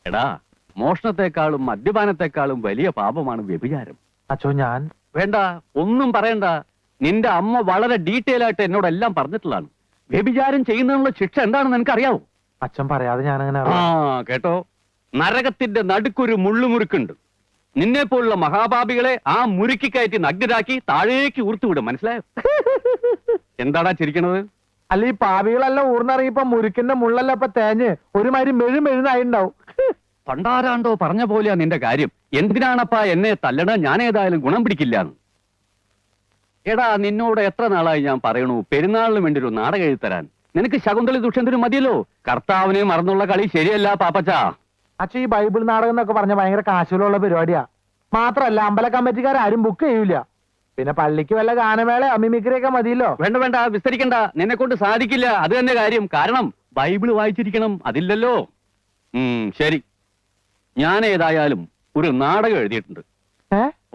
എടാ, മോഷണത്തെക്കാളും മദ്യപാനത്തെക്കാളും വലിയ പാപമാണ് വ്യഭിചാരം. അച്ഛോ ഞാൻ വേണ്ട, ഒന്നും പറയണ്ട. നിന്റെ അമ്മ വളരെ ഡീറ്റെയിൽ ആയിട്ട് എന്നോടെല്ലാം പറഞ്ഞിട്ടുള്ളതാണ്. വ്യഭിചാരം ചെയ്യുന്നതിനുള്ള ശിക്ഷ എന്താണെന്ന് നിനക്കറിയാവോ? അച്ഛൻ പറയാതെ ഞാനങ്ങനെ ആ കേട്ടോ, നരകത്തിന്റെ നടുക്കൊരു മുള്ളുമുറുക്കുണ്ട്. നിന്നെ പോലുള്ള മഹാപാപികളെ ആ മുറുക്കി കയറ്റി നഗ്നരാക്കി താഴേക്ക് ഊർത്തുവിടും. മനസ്സിലായോ? എന്താടാ ചിരിക്കണത്? അല്ല, ഈ പാവികളെല്ലാം ഊർന്നിറങ്ങിയപ്പോ മുരുക്കിന്റെ മുള്ളല്ല ഇപ്പൊ തേഞ്ഞ് ഒരുമാതിരി മെഴുമെഴുന്നായിണ്ടാവും. പണ്ടാരാണ്ടോ പറഞ്ഞ പോലെയാ നിന്റെ കാര്യം. എന്തിനാണപ്പാ എന്നെ തല്ലണ? ഞാൻ ഏതായാലും ഗുണം പിടിക്കില്ലാന്ന്. എടാ, നിന്നോട് എത്ര നാളായി ഞാൻ പറയണു പെരുന്നാളിന് വേണ്ടി ഒരു നാടകം എഴുതരാൻ. നിനക്ക് ശകുന്തളി ദുഷ്യന്തനും മതിയല്ലോ. കർത്താവിനെ മറന്നുള്ള കളി ശരിയല്ല പാപ്പച്ചാ. അച്ഛൻ ഈ ബൈബിൾ നാടകം എന്നൊക്കെ പറഞ്ഞ ഭയങ്കര കാശുകളുള്ള പരിപാടിയാ. മാത്രല്ല അമ്പല കമ്മിറ്റിക്കാരും ബുക്ക് ചെയ്യൂല. പിന്നെ പള്ളിക്ക് വല്ല ഗാനമേള മിമിക്രിയൊക്കെ മതിയല്ലോ. വേണ്ട വേണ്ട, വിസ്തരിക്കണ്ട. നിന്നെ കൊണ്ട് സാധിക്കില്ല. അത് തന്നെ കാര്യം. കാരണം ബൈബിള് വായിച്ചിരിക്കണം. അതില്ലല്ലോ. ശരി, ഞാൻ ഏതായാലും ഒരു നാടകം എഴുതിയിട്ടുണ്ട്.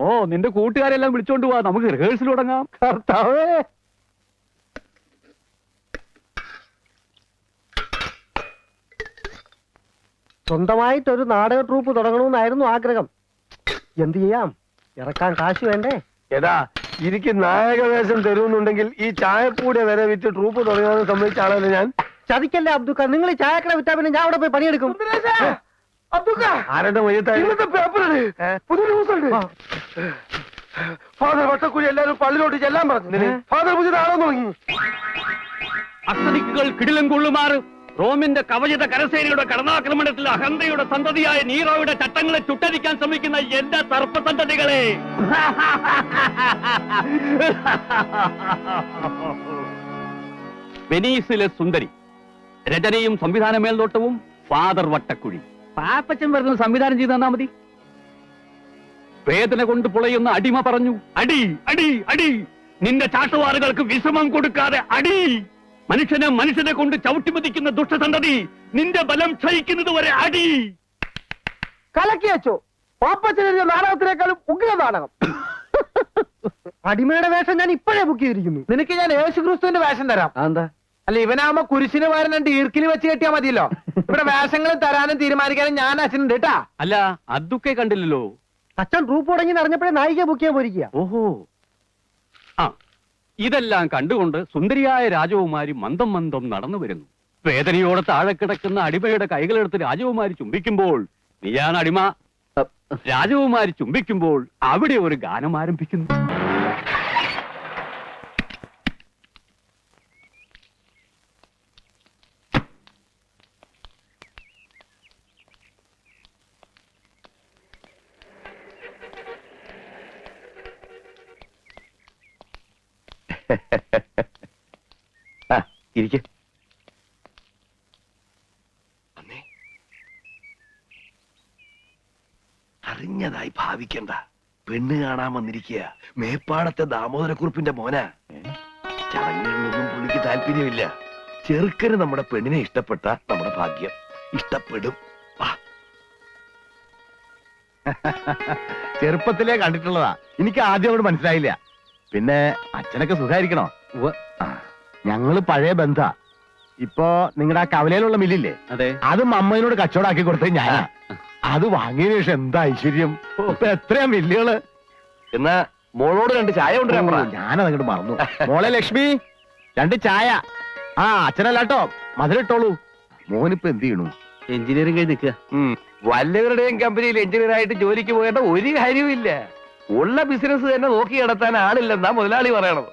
ഓ, നിന്റെ കൂട്ടുകാരെല്ലാം വിളിച്ചോണ്ട് പോവാ. നമുക്ക് റിഹേഴ്സൽ തുടങ്ങാം. കർത്താവേ, സ്വന്തമായിട്ടൊരു നാടക ട്രൂപ്പ് തുടങ്ങണമെന്നായിരുന്നു ആഗ്രഹം. എന്ത് ചെയ്യാം, ഇറക്കാൻ കാശ് വേണ്ടേ? എടാ, എനിക്ക് നായകവേഷം തരുന്നുണ്ടെങ്കിൽ ഈ ചായപ്പൂടെ വരെ വിറ്റ് ട്രൂപ്പ് തുടങ്ങാമെന്ന് സമ്മതിച്ച ആളല്ലേ ഞാൻ. ചതിക്കല്ലേ അബ്ദുക്ക, നിങ്ങൾ ഈ ചായക്കട വിറ്റാ പിന്നെ ഞാൻ അവിടെ പോയി പണിയെടുക്കും. ആരുടെ പുതിയ ന്യൂസ് ഉണ്ട്. ഫാദർ വട്ടക്കുഴി എല്ലാവരും പള്ളിയിലോട്ട് ചെല്ലാൻ പറഞ്ഞു. ഫാദർ പുതിയ ആളോ തുടങ്ങി. അസ്തനിക്കുകൾ കിടിലം കൊള്ളുമാറ് റോമിന്റെ കവചിത കരസേനയുടെ കടന്നാക്രമണത്തിൽ അഹന്തയുടെ സന്തതിയായ നീറോയുടെ ചട്ടങ്ങളെ ചുട്ടരിക്കാൻ ശ്രമിക്കുന്ന എന്റെ സർപ്പസന്തതികളെ, വെനീസിലെ സുന്ദരി, രചനയും സംവിധാന മേൽനോട്ടവും ഫാദർ വട്ടക്കുഴി. പാപ്പച്ചൻ വരുന്ന സംവിധാനം ചെയ്ത് തന്നാ മതി. വേദന കൊണ്ട് പുളയുന്ന അടിമ പറഞ്ഞു, അടി അടി അടി, നിന്റെ ചാട്ടുവാറുകൾക്ക് വിശ്രമം കൊടുക്കാതെ അടി. മനുഷ്യനെ കൊണ്ട് ചവിട്ടിമതിക്കുന്ന ദുഷ്ടസന്തതി, നിന്റെ ബലം ക്ഷയിക്കുന്നത് വരെ അടി. കലക്കി വെച്ചോ. പാപ്പച്ചനെഴുതിയ നാടകത്തിനേക്കാളും ഉഗ്ര നാടകം. അടിമയുടെ വേഷം ഞാൻ ഇപ്പോഴേ ബുക്ക് ചെയ്തിരിക്കുന്നു. നിനക്ക് ഞാൻ യേശുക്രിസ്തുവിന്റെ വേഷം തരാം. എന്താ? അല്ല, ഇവനാകുമ്പോ കുരിശിന് പകരം രണ്ട് ഈർക്കിന് വെച്ച് കെട്ടിയാ മതിയല്ലോ. ഇവിടെ വേഷങ്ങൾ തരാനും തീരുമാനിക്കാനും ഞാൻ അച്ഛനുണ്ട് കേട്ടാ. അല്ല, അതൊക്കെ കണ്ടില്ലല്ലോ. അച്ഛൻ ട്രൂപ്പ് തുടങ്ങി അറിഞ്ഞപ്പോഴേ നായിക ബുക്ക് ചെയ്യാൻ പോയിരിക്കുക. ഓഹോ. ആ, ഇതെല്ലാം കണ്ടുകൊണ്ട് സുന്ദരിയായ രാജകുമാരി മന്ദം മന്ദം നടന്നു വരുന്നു. വേദനയോടെ താഴെ കിടക്കുന്ന അടിമയുടെ കൈകളെടുത്ത് രാജകുമാരി ചുംബിക്കുമ്പോൾ, നീയാണ് അടിമ. രാജകുമാരി ചുംബിക്കുമ്പോൾ അവിടെ ഒരു ഗാനം ആരംഭിക്കുന്നു. ഇരിക്ക. അറിഞ്ഞതായി ഭാവിക്കണ്ട. പെണ്ണ് കാണാൻ വന്നിരിക്കുക. മേപ്പാടത്തെ ദാമോദരക്കുറിപ്പിന്റെ മോനാ. ചടങ്ങുകളിലൊന്നും പുള്ളിക്ക് താല്പര്യമില്ല. ചെറുക്കന് നമ്മുടെ പെണ്ണിനെ ഇഷ്ടപ്പെട്ട നമ്മുടെ ഭാഗ്യം. ഇഷ്ടപ്പെടും. ചെറുപ്പത്തിലേ കണ്ടിട്ടുള്ളതാ. എനിക്ക് ആദ്യം അങ്ങോട്ട് മനസ്സിലായില്ല. പിന്നെ അച്ഛനൊക്കെ സുഖായിരിക്കണോ? ഞങ്ങള് പഴയ ബന്ധ. ഇപ്പൊ നിങ്ങളുടെ ആ കവലയിലുള്ള മില്ലില്ലേ, അതെ, അത് അമ്മയോട് കച്ചവടാക്കി കൊടുത്തത് ഞാനാ. അത് വാങ്ങിയതിനു ശേഷം എന്താ ഐശ്വര്യം. ഇപ്പൊ എത്രയാ മില്ലുകള്. എന്നാ മോളോട് രണ്ട് ചായ കൊണ്ടുവരാൻ പറ. ഞാനതങ്ങോട്ട് മറന്നു. മോളെ ലക്ഷ്മി, രണ്ട് ചായ. ആ, അച്ഛനല്ലാട്ടോ, മധുരട്ടോളൂ. മോനിപ്പോ എന്ത് ചെയ്യണു? എഞ്ചിനീയറിംഗ് കഴിഞ്ഞ് നിൽക്കുക. വല്ലവരുടെയും കമ്പനിയിൽ എഞ്ചിനീയർ ആയിട്ട് ജോലിക്ക് പോകേണ്ട ഒരു കാര്യവുമില്ല. ഉള്ള ബിസിനസ് തന്നെ നോക്കി നടത്താൻ ആളില്ലെന്നാ മുതലാളി പറയണത്.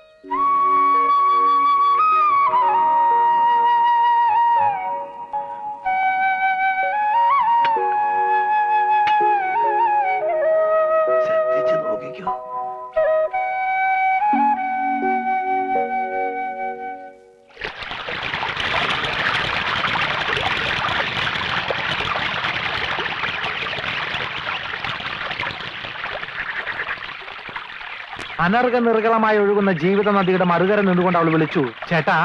ശ്രദ്ധിച്ചു നോക്കിക്കോ. അനർഘ നിർഗളമായി ഒഴുകുന്ന ജീവിത നദിയുടെ മറുകര നിന്നുകൊണ്ട് അവൾ വിളിച്ചു, ചേട്ടാ.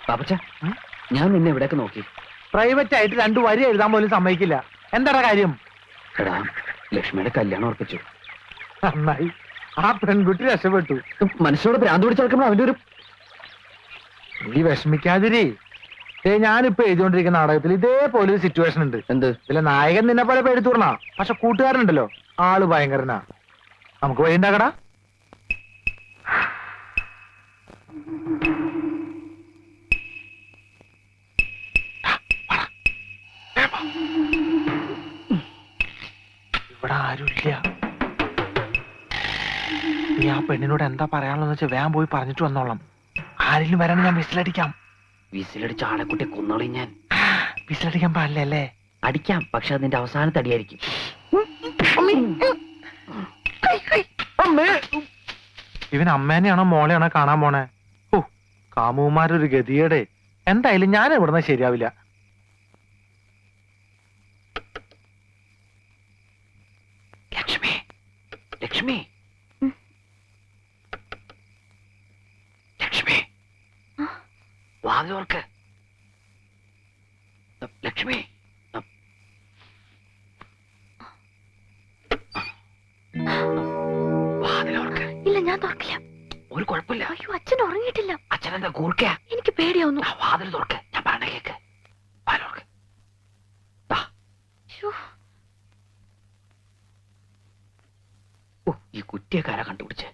പാപ്പച്ച, ഞാൻ നിന്നെ എവിടെയൊക്കെ നോക്കി. പ്രൈവറ്റ് ആയിട്ട് 2 വരി എഴുതാൻ പോലും സമ്മതിക്കില്ല. എന്താ കാര്യം? എടാ, ലക്ഷ്മിയുടെ കല്യാണം ഉറപ്പിച്ചു. നന്നായി. ആ പെൺകുട്ടി രക്ഷപ്പെട്ടു. മനുഷ്യനോട് ഭ്രാന്ത് പിടിച്ചെടുക്കുമ്പോൾ അവന്റെ ഒരു നീ വിഷമിക്കാതിരി. ഞാനിപ്പോ എഴുതിക്കൊണ്ടിരിക്കുന്ന നാടകത്തിൽ ഇതേപോലെ ഒരു സിറ്റുവേഷൻ ഉണ്ട്. എന്ത്? ഇതിലെ നായകൻ നിന്നെ പോലെ പേടിത്തൂർണ, പക്ഷെ കൂട്ടുകാരനുണ്ടല്ലോ ആള് ഭയങ്കരനാ. നമുക്ക് വഴി ഉണ്ടാക്കടാ. ഇവിടെ ആരുമില്ല. നീ ആ പെണ്ണിനോട് എന്താ പറയാനുള്ളതെന്ന് വെച്ചാൽ വേഗം പോയി പറഞ്ഞിട്ട് വന്നോളാം. ആരെങ്കിലും വരാൻ ഞാൻ വിസിലടിക്കാം. വിസിലടിച്ച ആളെക്കുട്ടി കൊന്നോളി ഞാൻ. വിസിലടിക്കാൻ പാടില്ല അല്ലേ? അടിക്കാം, പക്ഷെ അതിന്റെ അവസാനത്തെ അടിയായിരിക്കും. ഇവൻ അമ്മേനെയാണോ മോളെയാണോ കാണാൻ പോണേ? ഓ, കാമുമാരൊരു ഗതിയുടെ. എന്തായാലും ഞാൻ ഇവിടുന്ന് ശരിയാവില്ല. ലക്ഷ്മി, ലക്ഷ്മി, ലക്ഷ്മി, വാതിലോർക്ക്. ലക്ഷ്മി, വാതിലോർക്ക്. ഇല്ല, ഞാൻ തുറക്കില്ല. ഒരു കുഴപ്പമില്ല. അയ്യോ, അച്ഛൻ ഉറങ്ങിയിട്ടില്ല. അച്ഛനെന്താ കൂർക്കയാ? എനിക്ക് പേടിയാവുന്നു. വാതിൽ തുറക്ക്, ഞാൻ പറഞ്ഞ കേക്ക്. വാതിലോർക്ക്. ശ്ശോ. ഓ, ഈ കുറ്റിയക്കാരാ കണ്ടുപിടിച്ച്.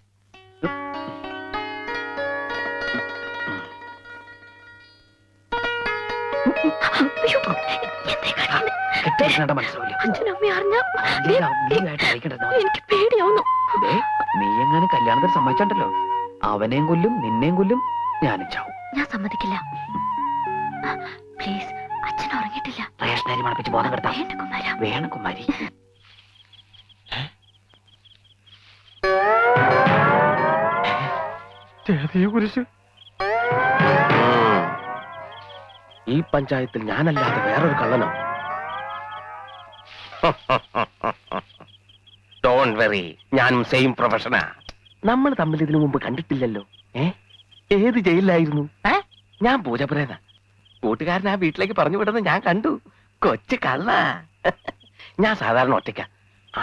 അയ്യോ, എന്തേ കാണിക്കുന്നെ? കെട്ടിയിരിക്കണ മനസ്സിലാവില്ല. അച്ഛനും അമ്മയും അറിഞ്ഞാ നീയായിട്ട് അറിയിക്കണ്ടത്. എനിക്ക് പേടിയാവുന്നു. നീ എങ്ങനെ കല്യാണത്തിന് സമ്മതിച്ചണ്ടല്ലോ, അവനെയും കൊല്ലും നിന്നെയും കൊല്ലും, ഞാനും ചാവും. ഞാൻ സമ്മതിക്കില്ല. പ്ലീസ്, അച്ഛൻ ഉറങ്ങിയിട്ടില്ല. റേഷനരി മണപ്പിച്ച് ബോധം കെടുത്താം. വേണ്ട കുമാര. വേണം കുമാരി. കുരിശ്. ഈ പഞ്ചായത്തിൽ ഞാനല്ലാതെ വേറൊരു കള്ളനോ? ഡോണ്ട് വെറി, ഞാനും സെയിം പ്രൊഫഷനാ. നമ്മൾ തമ്മിൽ ഇതിനു മുമ്പ് കണ്ടിട്ടില്ലല്ലോ. ഏത് ജയിലിലായിരുന്നു? ഞാൻ പൂജപ്രേത. കൂട്ടുകാരൻ ആ വീട്ടിലേക്ക് പറഞ്ഞു വിടുന്നത് ഞാൻ കണ്ടു. കൊച്ചു കള്ള. ഞാൻ സാധാരണ ഒറ്റയ്ക്ക,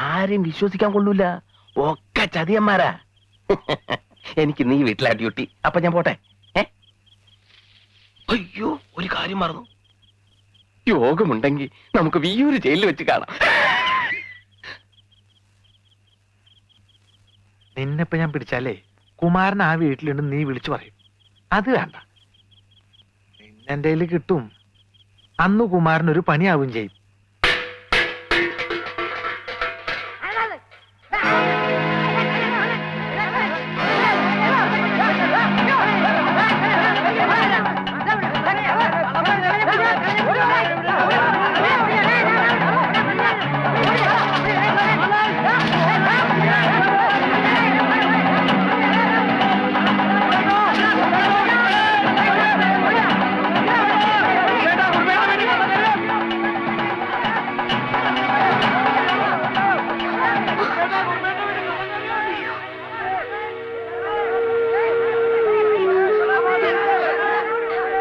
ആരെയും വിശ്വസിക്കാൻ കൊള്ളൂല. ഒക്കെ ചതിയന്മാരാ. എനിക്ക് നീ വീട്ടിലാ ഡ്യൂട്ടി. അപ്പൊ ഞാൻ പോട്ടെ. അയ്യോ, ഒരു കാര്യം മറന്നു. യോഗമുണ്ടെങ്കിൽ നമുക്ക് വിയ്യൂര് ജയിലിൽ വെച്ച് കാണാം. നിന്നെപ്പോ ഞാൻ പിടിച്ചാലേ കുമാരൻ ആ വീട്ടിലുണ്ട് നീ വിളിച്ചു പറയും. അത് വേണ്ട, നിന്നെന്റെ കയ്യിൽ കിട്ടും. അന്ന് കുമാരൻ ഒരു പണിയാവും ചെയ്യും.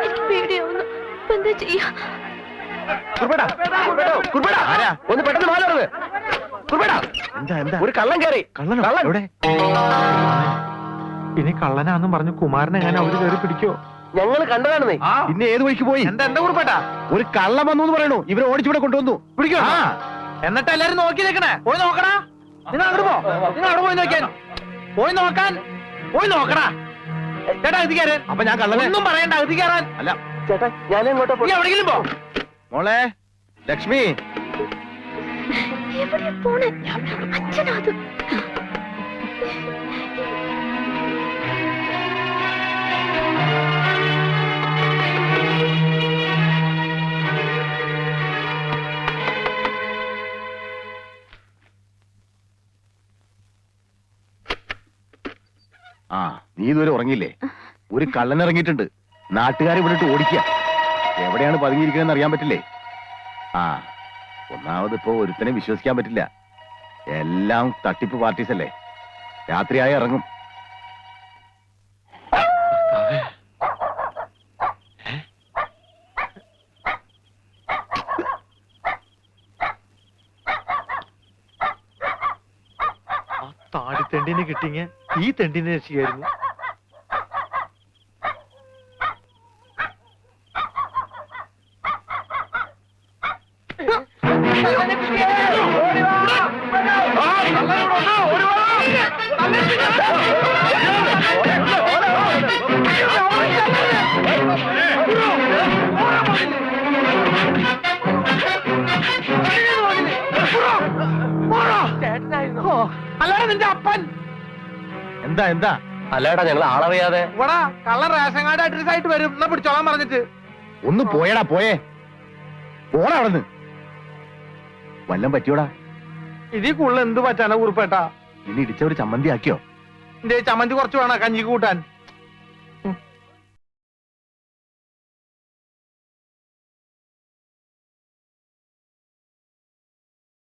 എനിക്ക് പേടിയാവുന്നു. ഇപ്പൊ എന്താ ചെയ്യാ? ഒന്ന് പെട്ടെന്ന് മാറുന്നത്. എന്താ എന്താ? ഒരു കള്ളൻ കയറി. കള്ളൻ എവിടെ? ഇനി കള്ളനാന്നും പറഞ്ഞു കുമാരനെ ഞാൻ അവര് കയറി പിടിക്കോ? ഞങ്ങൾ കണ്ടതാണെന്നേ. പിന്നെ ഏത് വഴിക്ക് പോയി? എന്താ കുറിപ്പേട്ടാ? ഒരു കള്ളം വന്നു എന്ന് പറയണു. ഇവരെ ഓടിച്ചിവിടെ കൊണ്ടുവന്നു. പിടിക്കോ? എന്നിട്ട് എല്ലാരും നോക്കി നിൽക്കണേ. പോയി നോക്കടാ. നിങ്ങൾ അങ്ങോട്ട് പോ. നിങ്ങൾ അവിടെ പോയി നോക്കിയാൽ പോയി നോക്കാൻ. പോയി നോക്കടാ. ചേട്ടാ ഇത് കയറാൻ. അപ്പൊ ഞാൻ കള്ളനെ ഒന്നും പറയണ്ട, ഇത് കയറാൻ. അല്ല. ചേട്ടാ, ഞാൻ എങ്ങോട്ടാ നീ എവിടെയെങ്കിലും പോ. മോളെ ലക്ഷ്മി, എവിടെയാ പോണേ? അച്ഛനാ അത്. ആ നീ ഇതുവരെ ഉറങ്ങിയില്ലേ? ഒരു കള്ളൻ ഇറങ്ങിയിട്ടുണ്ട്. നാട്ടുകാരെ വിട്ടിട്ട് ഓടിക്കുക. എവിടെയാണ് പതുങ്ങിയിരിക്കുന്നതെന്ന് അറിയാൻ പറ്റില്ലേ? ആ, ഒന്നാമത് ഇപ്പോ ഒരുത്തനെ വിശ്വസിക്കാൻ പറ്റില്ല. എല്ലാം തട്ടിപ്പ് പാർട്ടീസ് അല്ലേ. രാത്രിയായി ഇറങ്ങും. ആ താടിത്തെണ്ടിനെ കിട്ടിങ്ങ ഈ തെണ്ടിനെ രക്ഷിക്കായിരുന്നു. അല്ലാതെ നിന്റെ അപ്പൻ എന്താ എന്താ അല്ലേടാ ഞങ്ങൾ ആളറിയാതെ ഇവിടെ കള്ളൻ റേഷൻ കാർഡ് അഡ്രസ് ആയിട്ട് വരും എന്നാ പിടിച്ചോളാൻ പറഞ്ഞിട്ട്. ഒന്ന് പോയടാ പോയേ പോടാ അവിടുന്ന് വല്ലം പറ്റിയോടാ ഇതിൽ കൂടുതൽ എന്ത് പറ്റാനാ കുറിപ്പേട്ടാ? ഇനി ഇടിച്ചവര് ചമ്മന്തി ആക്കിയോ എന്റെ ചമ്മന്തി കുറച്ച് വേണം കഞ്ഞിക്ക് കൂട്ടാൻ.